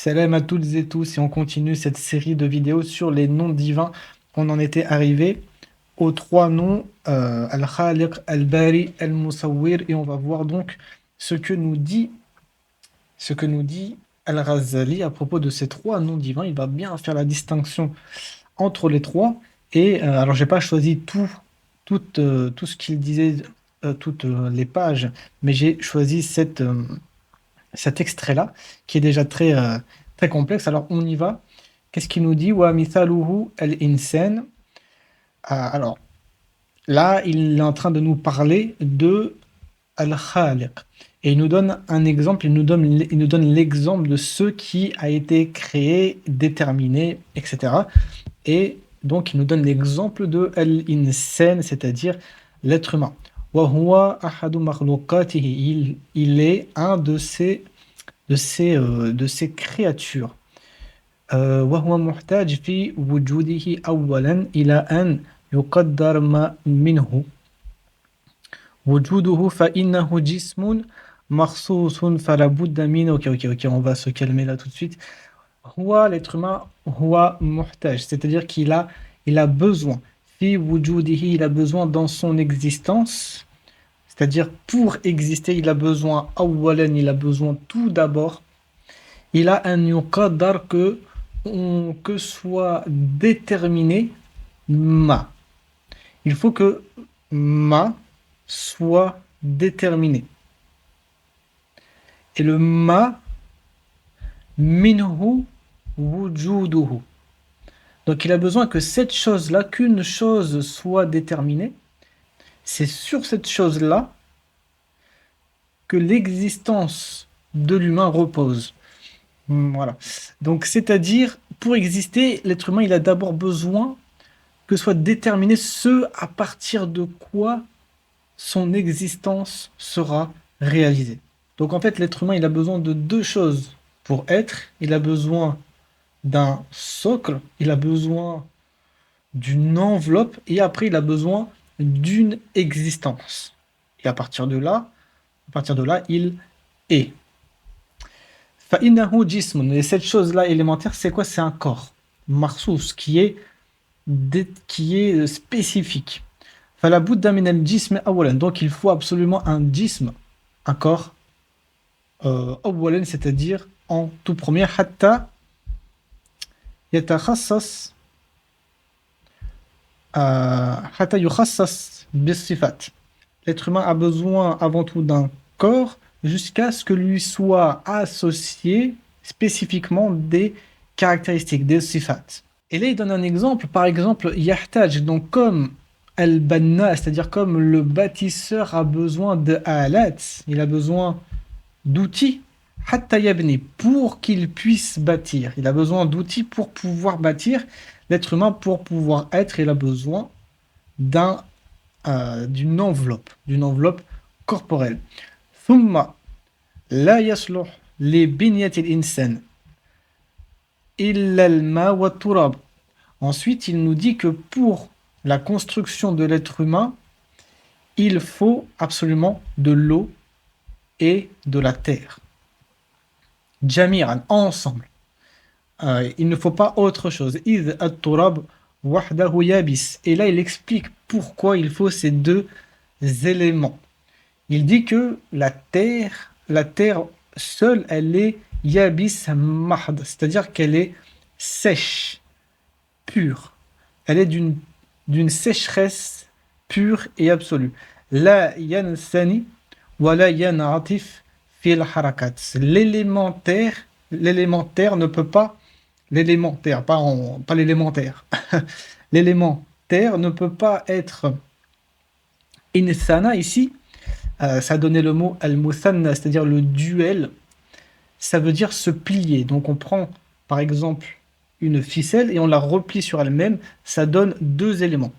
Salam à toutes et tous, et on continue cette série de vidéos sur les noms divins. On en était arrivé aux trois noms Al-Khaliq, Al-Bari, Al-Musawwir, et on va voir donc ce que nous dit, ce que nous dit Al-Ghazali à propos de ces trois noms divins. Il va bien faire la distinction entre les trois. Et alors, j'ai pas choisi tout ce qu'il disait, toutes les pages, mais j'ai choisi cet extrait-là, qui est déjà très complexe. Alors, on y va. Qu'est-ce qu'il nous dit? Wa mithaluhu al-insan. Alors, là, il est en train de nous parler de al-khaliq. Et il nous donne un exemple, il nous donne l'exemple de ce qui a été créé, déterminé, etc. Et donc, il nous donne l'exemple de al-insan, c'est-à-dire l'être humain. Wa huwa ahadu makhluqatihi. Il est un de ces créatures. وهو محتاج في وجوده أولا إلى أن يقدر ما منه وجوده فإنه جسم مخصوص فلا بد منه. Ok, on va se calmer là tout de suite. Huwa, l'être humain, huwa muhtaj, c'est-à-dire qu'il a besoin. Fi wujudihi, il a besoin dans son existence, c'est-à-dire pour exister, il a besoin, awalan, il a besoin tout d'abord. Il a un yuqaddar que soit déterminé ma. Il faut que ma soit déterminé. Et le ma, minhu wujuduhu. Donc il a besoin que cette chose-là, qu'une chose soit déterminée. C'est sur cette chose-là que l'existence de l'humain repose. Voilà. Donc, c'est-à-dire, pour exister, l'être humain, il a d'abord besoin que soit déterminé ce à partir de quoi son existence sera réalisée. Donc, en fait, l'être humain, il a besoin de deux choses pour être. Il a besoin d'un socle, il a besoin d'une enveloppe, et après, il a besoin d'une existence. Et à partir de là, il est. فإنه جسم. Et cette chose-là élémentaire, c'est quoi? C'est un corps. Marsous, qui est spécifique. فلا بد من الجسم أولا. Donc il faut absolument un jism, un corps, أولا, c'est-à-dire en tout premier, حتى يتخصص حتى يخصص بالصفات. L'être humain a besoin avant tout d'un corps jusqu'à ce que lui soient associés spécifiquement des caractéristiques, des sifat. Et là, il donne un exemple, par exemple, yahtaj, donc comme al-banna, c'est-à-dire comme le bâtisseur a besoin de alat, il a besoin d'outils, hatta yabni, pour qu'il puisse bâtir. Il a besoin d'outils pour pouvoir bâtir. L'être humain, pour pouvoir être, il a besoin d'un d'une enveloppe corporelle. ثم لا يصلح لبنية الإنسان إلا الماء والتراب. Ensuite, il nous dit que pour la construction de l'être humain, il faut absolument de l'eau et de la terre. جميعا, ensemble. Il ne faut pas autre chose. إذ التراب وحده يابس. Et là, il explique pourquoi il faut ces deux éléments. Il dit que la terre seule, elle est yabis mahd, c'est-à-dire qu'elle est sèche, pure. Elle est d'une sécheresse pure et absolue. La yansani wa la yanatif fil harakat. L'élémentaire ne peut pas, l'élémentaire, pas l'élémentaire. L'élémentaire ne peut pas être insana ici. Ça a donné le mot al-muthanna, c'est-à-dire le duel. Ça veut dire se plier. Donc on prend par exemple une ficelle et on la replie sur elle-même. Ça donne deux éléments.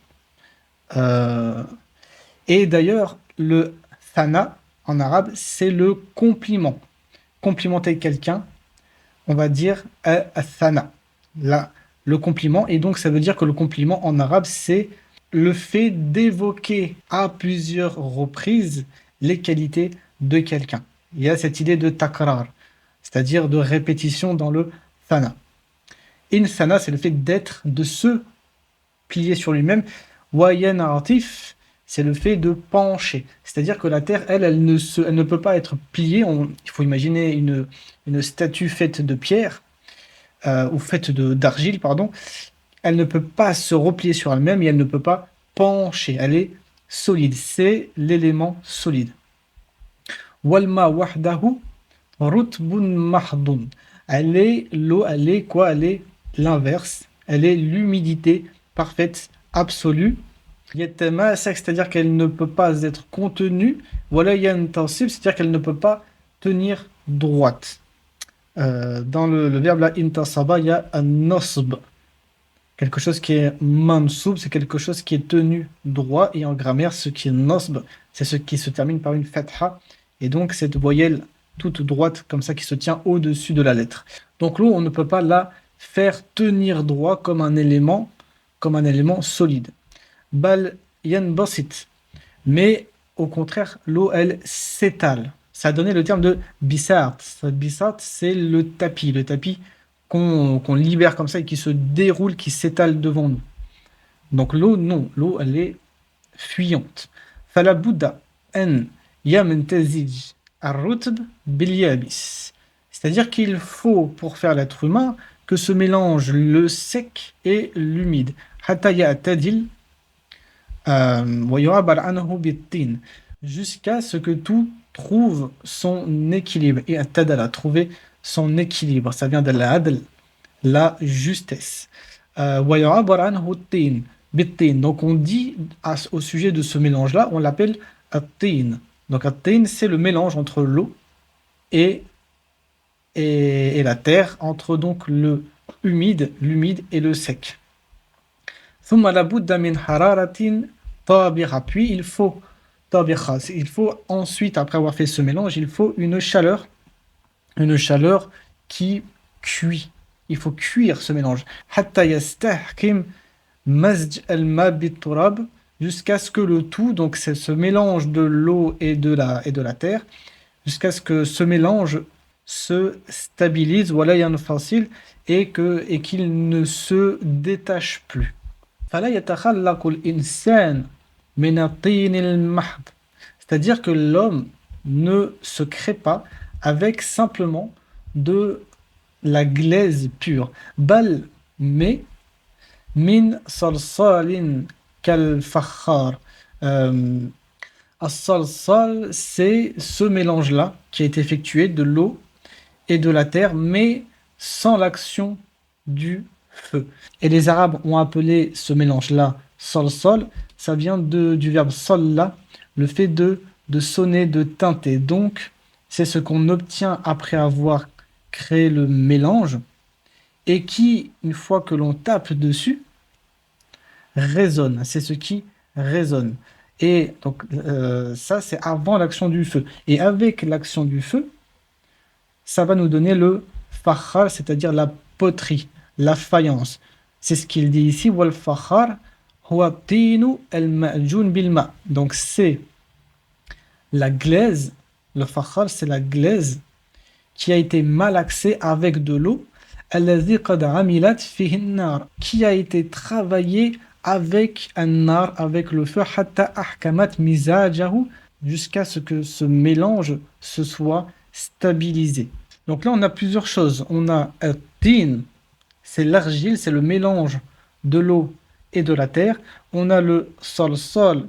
Euh, et d'ailleurs, le thana en arabe, c'est le compliment. Complimenter quelqu'un, on va dire thana. Là, le compliment. Et donc ça veut dire que le compliment en arabe, c'est le fait d'évoquer à plusieurs reprises les qualités de quelqu'un. Il y a cette idée de takrar. c'est-à-dire de répétition dans le thana. In thana, c'est le fait d'être, de se plier sur lui-même. Wayan atif, c'est le fait de pencher. C'est-à-dire que la terre, elle ne peut pas être pliée. Il faut imaginer une statue faite de pierre, ou faite d'argile, pardon. Elle ne peut pas se replier sur elle-même et elle ne peut pas pencher. Elle est solide. C'est l'élément solide. Walma wahdahu rutbun mahdun. L'eau, elle est quoi? Elle est l'inverse. Elle est l'humidité parfaite, absolue. Yatamasak, c'est-à-dire qu'elle ne peut pas être contenue. Wala yantasib, c'est-à-dire qu'elle ne peut pas tenir droite. Dans le verbe là, intasaba, il y a un nosb. Quelque chose qui est mansoub, c'est quelque chose qui est tenu droit. Et en grammaire, ce qui est nosb, c'est ce qui se termine par une fatha. Et donc, cette voyelle toute droite, comme ça, qui se tient au-dessus de la lettre. Donc, l'eau, on ne peut pas la faire tenir droit comme un élément solide. Bal yanbasit. Mais, au contraire, l'eau, elle s'étale. Ça a donné le terme de bisart. Bisart, c'est le tapis qu'on libère comme ça et qui se déroule, qui s'étale devant nous. Donc l'eau, non, l'eau, elle est fuyante. Fala Bouddha en yamtazij arrutb bilyabis. C'est-à-dire qu'il faut, pour faire l'être humain, que se mélange le sec et l'humide. Hatta ya'tadil wa yu'abar anhu bittin. Jusqu'à ce que tout trouve son équilibre. Et atadala, trouver son équilibre. Ça vient de l'adl, la justesse. Wa yu'abar anhu tin. Bittin. Donc on dit au sujet de ce mélange-là, on l'appelle at-tin. Donc at-tin, c'est le mélange entre l'eau et la terre, entre donc l'humide et le sec. ثم لابد من حرارة طابعة. Puis il faut ensuite, après avoir fait ce mélange, il faut une chaleur qui cuit. Il faut cuire ce mélange. حتى يستحكم مزج الماء بالتراب, jusqu'à ce que le tout, donc c'est ce mélange de l'eau et de la terre, jusqu'à ce que ce mélange se stabilise, ولا ينفصل, et qu'il ne se détache plus. فلا يتخلق الإنسان من الطين المحض. C'est-à-dire que l'homme ne se crée pas avec simplement de la glaise pure. Bal, mais min salsalin kal fakhar. As-salsal, c'est ce mélange-là qui a été effectué de l'eau et de la terre, mais sans l'action du feu. Et les Arabes ont appelé ce mélange-là salsal. Ça vient du verbe salla, le fait de sonner, de teinter. Donc, c'est ce qu'on obtient après avoir créé le mélange et qui, une fois que l'on tape dessus, résonne. C'est ce qui résonne. Et donc, ça, c'est avant l'action du feu. Et avec l'action du feu, ça va nous donner le fakhar, c'est-à-dire la poterie, la faïence. C'est ce qu'il dit ici, wal fakhar huwa tinu al-ma'jun bil ma. Donc, c'est la glaise, le fakhar, c'est la glaise qui a été malaxée avec de l'eau, allazi qad amilat fihi an-nar, qui a été travaillée avec un nar, avec le feu, hatta ahkamat mizajahu, jusqu'à ce que ce mélange se soit stabilisé. Donc là, on a plusieurs choses. On a at-tin, c'est l'argile, c'est le mélange de l'eau et de la terre. On a le sol,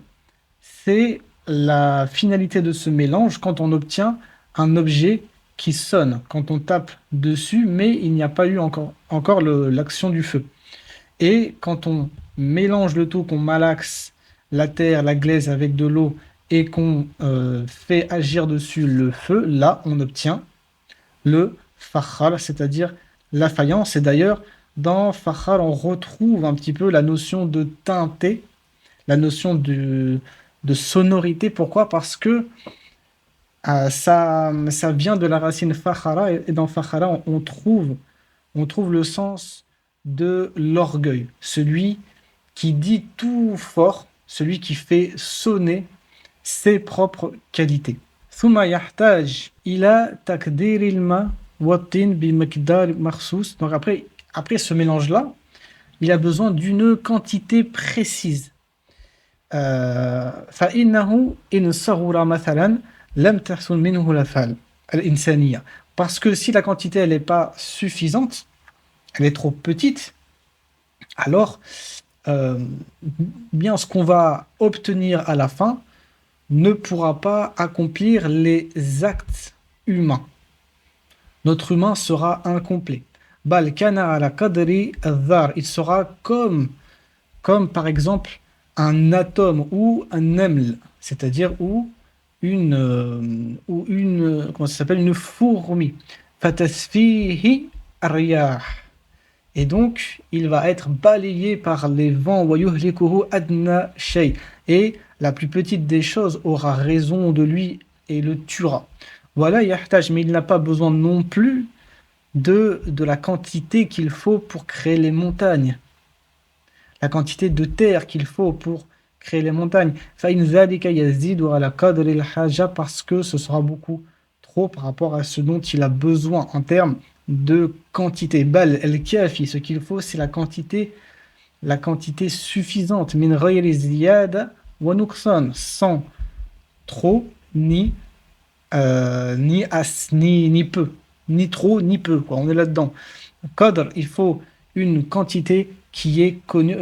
c'est la finalité de ce mélange quand on obtient un objet qui sonne, quand on tape dessus, mais il n'y a pas eu encore l'action du feu. Et quand on mélange le tout, qu'on malaxe la terre, la glaise avec de l'eau et qu'on fait agir dessus le feu, là on obtient le fakhar, c'est-à-dire la faïence. Et d'ailleurs, dans fakhar, on retrouve un petit peu la notion de teinté, la notion de sonorité. Pourquoi? Parce que ça vient de la racine fakhara, et dans fakhara, on trouve le sens de l'orgueil, celui qui dit tout fort, celui qui fait sonner ses propres qualités. ثم يحتاج إلى تقدير الماء watin bimaqdar makhsous. Donc après ce mélange-là, il a besoin d'une quantité précise. فإنه إن صغر مثلا لم تحصل منه الأفعال الإنسانية. Parce que si la quantité elle n'est pas suffisante, elle est trop petite, alors euh, bien ce qu'on va obtenir à la fin ne pourra pas accomplir les actes humains. Notre humain sera incomplet. Bal kana ala qadri al-dhar. Il sera comme par exemple un atome ou un neml, c'est-à-dire comment ça s'appelle, une fourmi. Fatasfihi ar-riyah. Et donc, il va être balayé par les vents. Wa yuhlikuhu adna shay. Et la plus petite des choses aura raison de lui et le tuera. Voilà, yahtaj, mais il n'a pas besoin non plus de la quantité qu'il faut pour créer les montagnes, la quantité de terre qu'il faut pour créer les montagnes. فَإِنْ ذَلِكَ يَزِيدُ عَلَى قَدْرِ الْحَاجَةِ, parce que ce sera beaucoup trop par rapport à ce dont il a besoin en termes de quantité. Bal el-kafi, ce qu'il faut, c'est la quantité suffisante. Min ghayri ziyada wa nuqsan, sans trop ni peu, ni trop ni peu, quoi. On est là-dedans. Qadr, il faut une quantité qui est connue,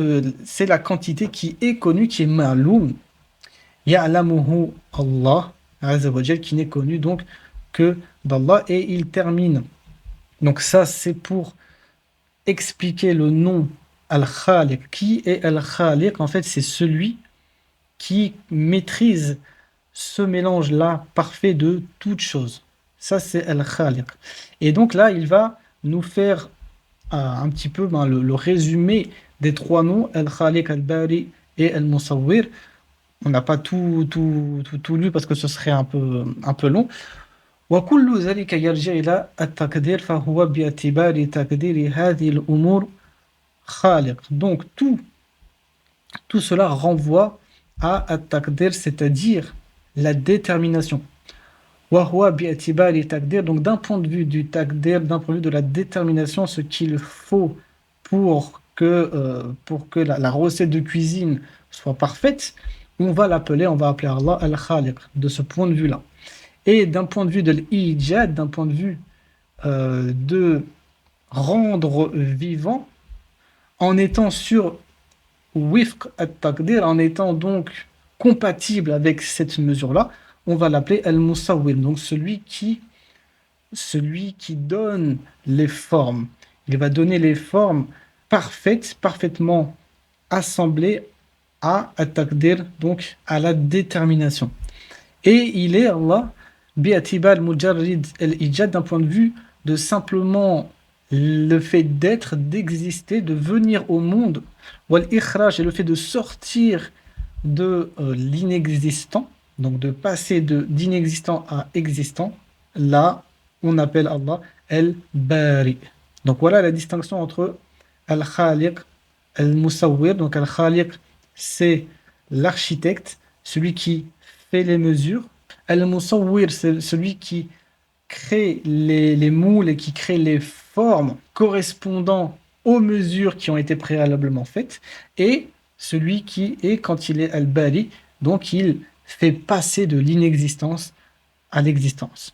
c'est la quantité qui est connue, qui est ma'loum. Ya'lamuhu Allah, Azza wa Jal, qui n'est connu donc que d'Allah. Et il termine. Donc ça, c'est pour expliquer le nom Al-Khaliq. Qui est Al-Khaliq? En fait, c'est celui qui maîtrise ce mélange-là parfait de toutes choses. Ça, c'est Al-Khaliq. Et donc là, il va nous faire un petit peu le résumé des trois noms, Al-Khaliq, Al-Bari et Al-Musawwir. On n'a pas tout lu parce que ce serait un peu long. وكل ذلك يرجع إلى التقدير فهو باعتبار تقدير هذه الأمور خالق. Donc tout cela renvoie à at-taqdir, c'est-à-dire la détermination. وهو باعتبار تقدير, donc d'un point de vue du taqdir, d'un point de vue de la détermination, ce qu'il faut pour que la recette de cuisine soit parfaite, on va appeler Allah al-Khaliq de ce point de vue-là. Et d'un point de vue de l'ijad, d'un point de vue de rendre vivant, en étant sur wifq at-taqdir, en étant donc compatible avec cette mesure-là, on va l'appeler al-musawwir, donc celui qui donne les formes. Il va donner les formes parfaites, parfaitement assemblées à at-taqdir, donc à la détermination. Et il est Allah bi'atibar mujarrid al-ijad, d'un point de vue de simplement le fait d'être, d'exister, de venir au monde, wal-ikhraj, et le fait de sortir de l'inexistant, donc de passer d'inexistant à existant. Là, on appelle Allah al-Bari. Donc voilà la distinction entre al-Khaliq, al-Musawwir. Donc al-Khaliq, c'est l'architecte, celui qui fait les mesures. Al-Musawwir, c'est celui qui crée les moules et qui crée les formes correspondant aux mesures qui ont été préalablement faites. Et celui qui est, quand il est al-Bari, donc il fait passer de l'inexistence à l'existence.